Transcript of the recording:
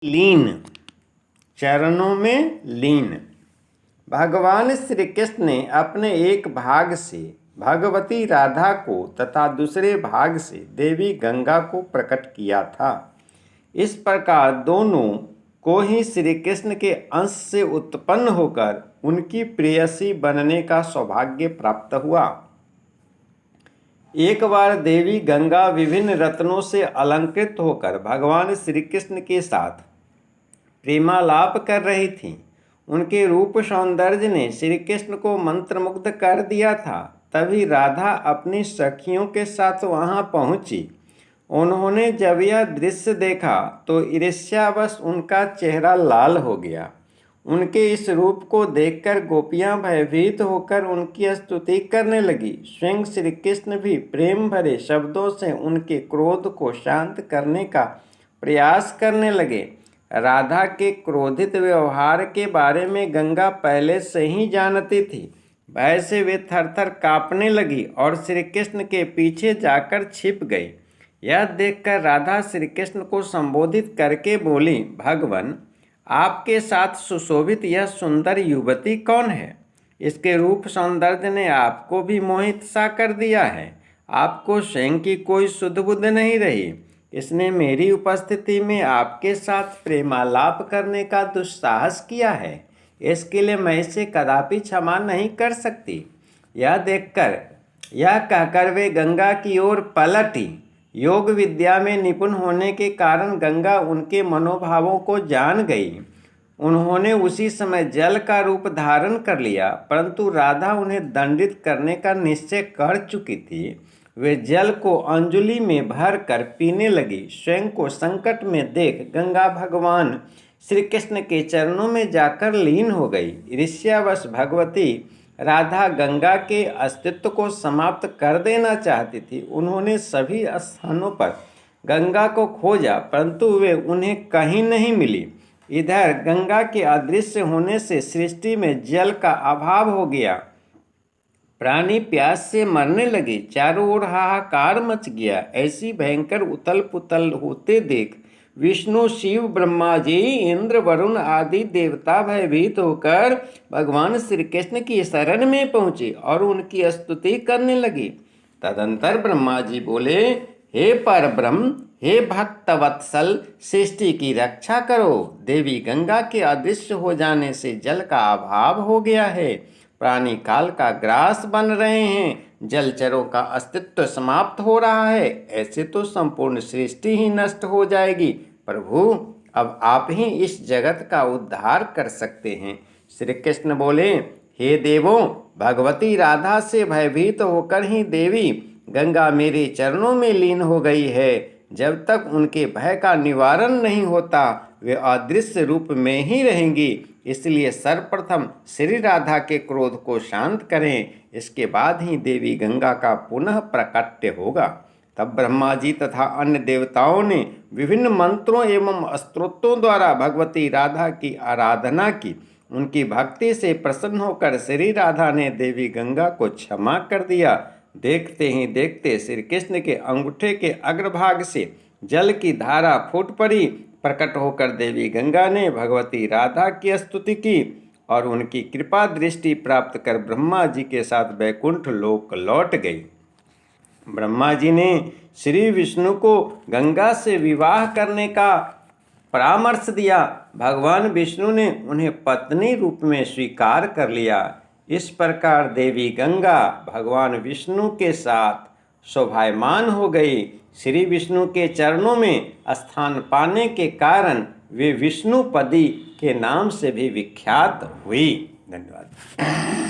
लीन, चरणों में लीन। भगवान श्री कृष्ण ने अपने एक भाग से भगवती राधा को तथा दूसरे भाग से देवी गंगा को प्रकट किया था। इस प्रकार दोनों को ही श्री कृष्ण के अंश से उत्पन्न होकर उनकी प्रेयसी बनने का सौभाग्य प्राप्त हुआ। एक बार देवी गंगा विभिन्न रत्नों से अलंकृत होकर भगवान श्री कृष्ण के साथ प्रेमालाप कर रही थीं। उनके रूप सौंदर्य ने श्री कृष्ण को मंत्रमुग्ध कर दिया था। तभी राधा अपनी सखियों के साथ वहां पहुंची। उन्होंने जब यह दृश्य देखा तो ईर्ष्यावश उनका चेहरा लाल हो गया। उनके इस रूप को देखकर गोपियां भयभीत होकर उनकी स्तुति करने लगी। स्वयं श्री कृष्ण भी प्रेम भरे शब्दों से उनके क्रोध को शांत करने का प्रयास करने लगे। राधा के क्रोधित व्यवहार के बारे में गंगा पहले से ही जानती थी। भय से वे थरथर कांपने लगी और श्री कृष्ण के पीछे जाकर छिप गई। यह देखकर राधा श्री कृष्ण को संबोधित करके बोली, भगवान, आपके साथ सुशोभित यह सुंदर युवती कौन है? इसके रूप सौंदर्य ने आपको भी मोहित सा कर दिया है। आपको स्वयं की कोई सुध बुध नहीं रही। इसने मेरी उपस्थिति में आपके साथ प्रेमालाप करने का दुस्साहस किया है। इसके लिए मैं इसे कदापि क्षमा नहीं कर सकती। यह कहकर वे गंगा की ओर पलटी। योग विद्या में निपुण होने के कारण गंगा उनके मनोभावों को जान गई। उन्होंने उसी समय जल का रूप धारण कर लिया, परंतु राधा उन्हें दंडित करने का निश्चय कर चुकी थी। वे जल को अंजुलि में भर कर पीने लगी। स्वयं को संकट में देख गंगा भगवान श्री कृष्ण के चरणों में जाकर लीन हो गई। ईर्ष्यावश भगवती राधा गंगा के अस्तित्व को समाप्त कर देना चाहती थी। उन्होंने सभी स्थानों पर गंगा को खोजा, परंतु वे उन्हें कहीं नहीं मिली। इधर गंगा के अदृश्य होने से सृष्टि में जल का अभाव हो गया। प्राणी प्यास से मरने लगे। चारों ओर हाहाकार मच गया। ऐसी भयंकर उथल पुथल होते देख विष्णु, शिव, ब्रह्मा जी, इंद्र, वरुण आदि देवता भयभीत होकर भगवान श्री कृष्ण की शरण में पहुंचे और उनकी स्तुति करने लगे। तदंतर ब्रह्मा जी बोले, हे परब्रह्म, हे भक्तवत्सल, सृष्टि की रक्षा करो। देवी गंगा के अदृश्य हो जाने से जल का अभाव हो गया है। प्राणी काल का ग्रास बन रहे हैं। जलचरों का अस्तित्व समाप्त हो रहा है। ऐसे तो संपूर्ण सृष्टि ही नष्ट हो जाएगी। प्रभु, अब आप ही इस जगत का उद्धार कर सकते हैं। श्री कृष्ण बोले, हे देवों, भगवती राधा से भयभीत होकर ही देवी गंगा मेरे चरणों में लीन हो गई है। जब तक उनके भय का निवारण नहीं होता वे अदृश्य रूप में ही रहेंगी। इसलिए सर्वप्रथम श्री राधा के क्रोध को शांत करें। इसके बाद ही देवी गंगा का पुनः प्रकट्य होगा। तब ब्रह्मा जी तथा अन्य देवताओं ने विभिन्न मंत्रों एवं स्तोत्रों द्वारा भगवती राधा की आराधना की। उनकी भक्ति से प्रसन्न होकर श्री राधा ने देवी गंगा को क्षमा कर दिया। देखते ही देखते श्री कृष्ण के अंगूठे के अग्रभाग से जल की धारा फूट पड़ी। प्रकट होकर देवी गंगा ने भगवती राधा की स्तुति की और उनकी कृपा दृष्टि प्राप्त कर ब्रह्मा जी के साथ वैकुंठ लोक लौट गई। ब्रह्मा जी ने श्री विष्णु को गंगा से विवाह करने का परामर्श दिया। भगवान विष्णु ने उन्हें पत्नी रूप में स्वीकार कर लिया। इस प्रकार देवी गंगा भगवान विष्णु के साथ शोभायमान हो गई। श्री विष्णु के चरणों में स्थान पाने के कारण वे विष्णुपदी के नाम से भी विख्यात हुई। धन्यवाद।